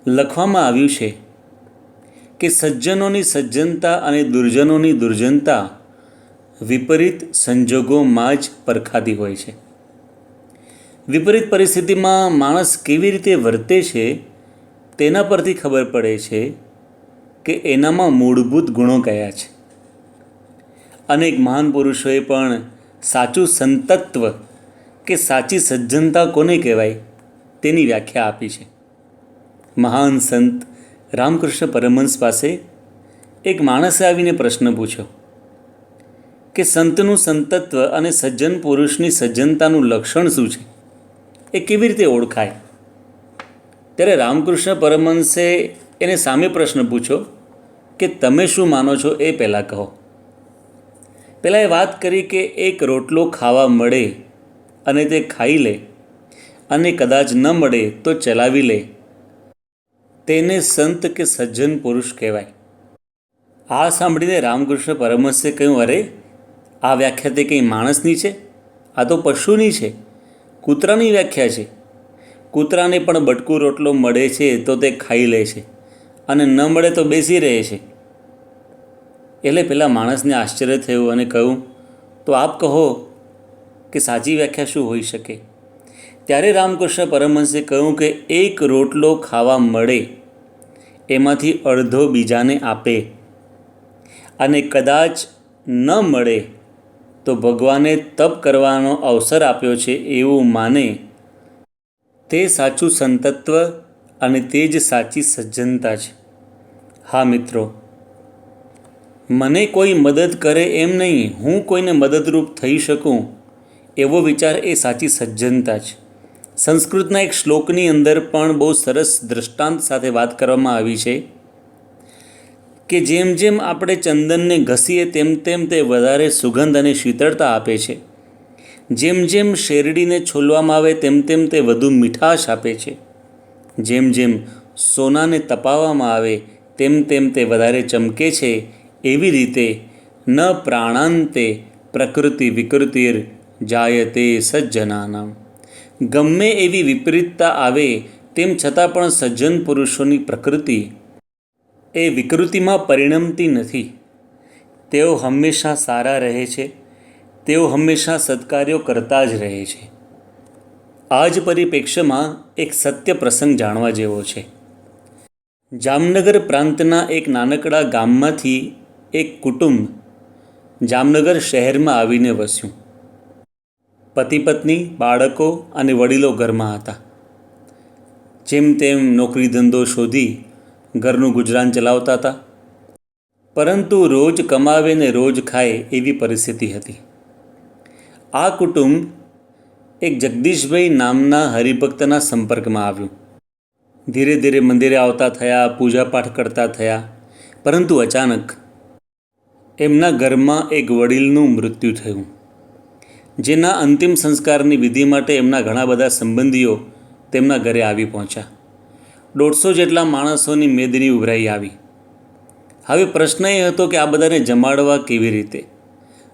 લખવામાં આવ્યું છે કે સજ્જનોની સજ્જનતા અને દુર્જનોની દુર્જનતા વિપરીત સંજોગોમાં જ પરખાતી હોય છે. વિપરીત પરિસ્થિતિમાં માણસ કેવી રીતે વર્તે છે તેના પરથી ખબર પડે છે કે એનામાં મૂળભૂત ગુણો કયા છે. અનેક મહાન પુરુષોએ પણ સાચું સંતત્વ કે સાચી સજ્જનતા કોને કહેવાય તેની વ્યાખ્યા આપી છે. મહાન સંત રામકૃષ્ણ પરમહંસ પાસે એક માણસે આવીને પ્રશ્ન પૂછ્યો કે સંતનું સંતત્વ અને સજ્જન પુરુષની સજ્જનતાનું લક્ષણ શું છે, એ કેવી રીતે ઓળખાય? ત્યારે રામકૃષ્ણ પરમહંસે એને સામે પ્રશ્ન પૂછ્યો કે તમે શું માનો છો એ પહેલાં કહો. પહેલાં એ વાત કરી કે એક રોટલો ખાવા મળે અને તે ખાઈ લે અને કદાચ ન મળે તો ચલાવી લે, તેને સંત કે સજ્જન પુરુષ કહેવાય. આ સાંભળીને રામકૃષ્ણ પરમહંસે કહ્યું, અરે આ વ્યાખ્યા તે કંઈ માણસની છે? આ તો પશુની છે, કૂતરાની વ્યાખ્યા છે. કૂતરાને પણ બટકું રોટલો મળે છે તો તે ખાઈ લે છે અને ન મળે તો બેસી રહે છે. એટલે પેલા માણસને આશ્ચર્ય થયું અને કહ્યું, તો આપ કહો કે સાચી વ્યાખ્યા શું હોઈ શકે? ત્યારે રામકૃષ્ણ પરમહંસે કહ્યું કે એક રોટલો ખાવા મળે એમાંથી અડધો બીજાને આપે અને કદાચ ન મળે તો ભગવાને તપ કરવાનો અવસર આપ્યો છે એવું માને, તે સાચું સંતત્વ અને તે જ સાચી સજ્જનતા છે. હા મિત્રો, મને કોઈ મદદ કરે એમ નહીં, હું કોઈને મદદરૂપ થઈ શકું એવો વિચાર એ સાચી સજ્જનતા છે. સંસ્કૃતના એક શ્લોકની અંદર પણ બહુ સરસ દૃષ્ટાંત સાથે વાત કરવામાં આવી છે કે જેમ જેમ આપણે ચંદનને ઘસીએ તેમ તેમ તે વધારે સુગંધ અને શીતળતા આપે છે. જેમ જેમ શેરડીને છોલવામાં આવે તેમ તેમ તે વધુ મીઠાશ આપે છે. જેમ જેમ સોનાને તપાવવામાં આવે તેમ તેમ તે વધારે ચમકે છે. એવી રીતે ન પ્રાણાંતે પ્રકૃતિ વિકૃતિર જાયતે સજ્જનાનામ. ગમે એવી વિપરીતતા આવે તેમ છતાં પણ સજ્જન પુરુષોની પ્રકૃતિ એ વિકૃતિમાં પરિણમતી નથી. તેઓ હંમેશા સારા રહે છે, તેઓ હંમેશા સત્કાર્યો કરતા જ રહે છે. આ જ પરિપ્રેક્ષ્યમાં એક સત્ય પ્રસંગ જાણવા જેવો છે. જામનગર પ્રાંતના એક નાનકડા ગામમાંથી એક કુટુંબ જામનગર શહેરમાં આવીને વસ્યું. પતિ પત્ની, બાળકો અને વડીલો ઘરમાં હતા. જેમ તેમ નોકરી ધંધો શોધી ઘરનું ગુજરાન ચલાવતા હતા, પરંતુ રોજ કમાવે ને રોજ ખાય એવી પરિસ્થિતિ હતી. આ કુટુંબ એક જગદીશભાઈ નામના હરિભક્તના સંપર્કમાં આવ્યું. ધીરે ધીરે મંદિરે આવતા થયા, પૂજાપાઠ કરતા થયા, પરંતુ અચાનક એમના ઘરમાં એક વડીલનું મૃત્યુ થયું, જેના અંતિમ સંસ્કારની વિધિ માટે એમના ઘણા બધા સંબંધીઓ તેમના ઘરે આવી પહોંચ્યા. 150 જેટલા માણસોની મેદની ઉભરાઈ આવી. હવે પ્રશ્ન એ હતો કે આ બધાને જમાડવા કેવી રીતે?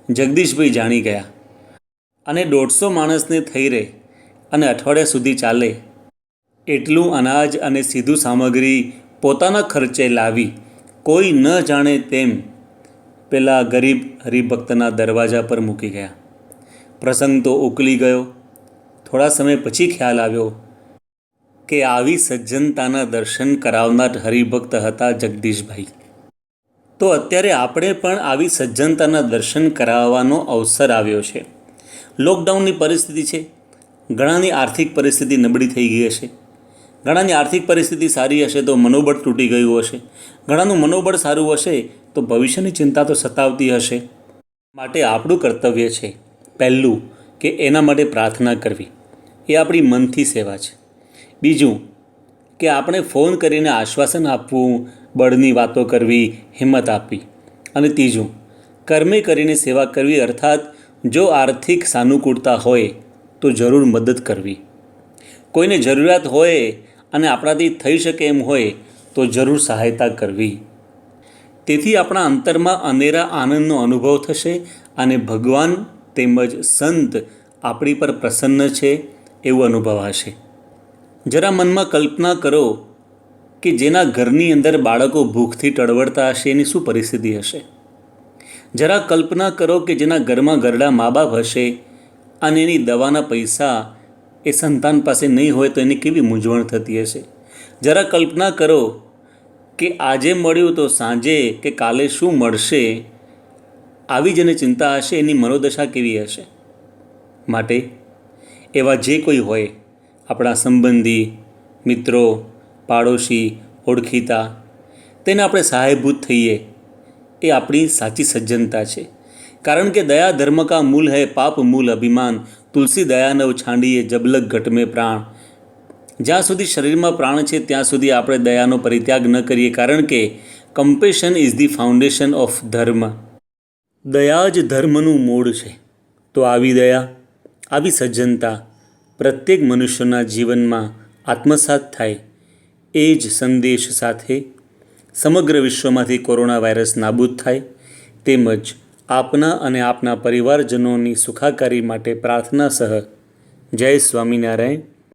જગદીશભાઈ જાણી ગયા અને 150 માણસને થઈ રહે અને અઠવાડિયા સુધી ચાલે એટલું અનાજ અને સીધું સામગ્રી પોતાના ખર્ચે લાવી કોઈ ન જાણે તેમ પેલા ગરીબ હરિભક્તના દરવાજા પર મૂકી ગયા. પ્રસંગ તો ઉકલી ગયો. થોડા સમય પછી ખ્યાલ આવ્યો કે આવી સજ્જનતાના દર્શન કરાવનાર હરિભક્ત હતા જગદીશભાઈ. તો અત્યારે આપણે પણ આવી સજ્જનતાના દર્શન કરાવવાનો અવસર આવ્યો છે. લોકડાઉનની પરિસ્થિતિ છે, ઘણાની આર્થિક પરિસ્થિતિ નબળી થઈ ગઈ હશે, ઘણાની આર્થિક પરિસ્થિતિ સારી હશે તો મનોબળ તૂટી ગયું હશે, ઘણાનું મનોબળ સારું હશે તો ભવિષ્યની ચિંતા તો સતાવતી હશે. માટે આપણું કર્તવ્ય છે પહેલું કે એના માટે પ્રાર્થના કરવી, એ આપણી મનથી સેવા છે. બીજું કે આપણે ફોન કરીને આશ્વાસન આપવું, બળની વાતો કરવી, હિંમત આપવી. અને ત્રીજું, કર્મે કરીને સેવા કરવી, અર્થાત જો આર્થિક સાનુકૂળતા હોય તો જરૂર મદદ કરવી. કોઈને જરૂરિયાત હોય અને આપણાથી થઈ શકે એમ હોય તો જરૂર સહાયતા કરવી. તેથી આપણા અંતરમાં અનેરા આનંદનો અનુભવ થશે અને ભગવાન તેમજ સંત આપણી પર પ્રસન્ન છે એવું અનુભવાશે. જરા મનમાં કલ્પના કરો કે જેના ઘરની અંદર બાળકો ભૂખથી ટળવળતા હશે એની શું પરિસ્થિતિ હશે? જરા કલ્પના કરો કે જેના ઘરમાં ઘરડા મા બાપ હશે અને એની દવાના પૈસા એ સંતાન પાસે નહીં હોય તો એની કેવી મૂંઝવણ થતી હશે. જરા કલ્પના કરો કે આજે મળ્યું તો સાંજે કે કાલે શું મળશે, આવી જેને ચિંતા હશે એની મનોદશા કેવી હશે? માટે એવા જે કોઈ હોય, આપણા સંબંધી, મિત્રો, પાડોશી, ઓળખીતા, તેને આપણે સહાયભૂત થઈએ એ આપણી સાચી સજ્જનતા છે. કારણ કે દયા ધર્મ કા મૂલ હૈ પાપ મૂલ અભિમાન, તુલસી દયા નવ છાંડીએ જબલક ઘટ મેં પ્રાણ. જ્યાં સુધી શરીરમાં પ્રાણ છે ત્યાં સુધી આપણે દયાનો પરિત્યાગ ન કરીએ, કારણ કે compassion is the foundation of ધર્મ. દયા જ ધર્મનું મૂળ છે. તો આવી દયા, આવી સજ્જનતા પ્રત્યેક મનુષ્યના જીવનમાં આત્મસાત થાય એ જ સંદેશ સાથે સમગ્ર વિશ્વમાંથી કોરોના વાયરસ નાબૂદ થાય, તેમજ આપના અને આપના પરિવારજનોની સુખાકારી માટે પ્રાર્થના સહ જય સ્વામિનારાયણ.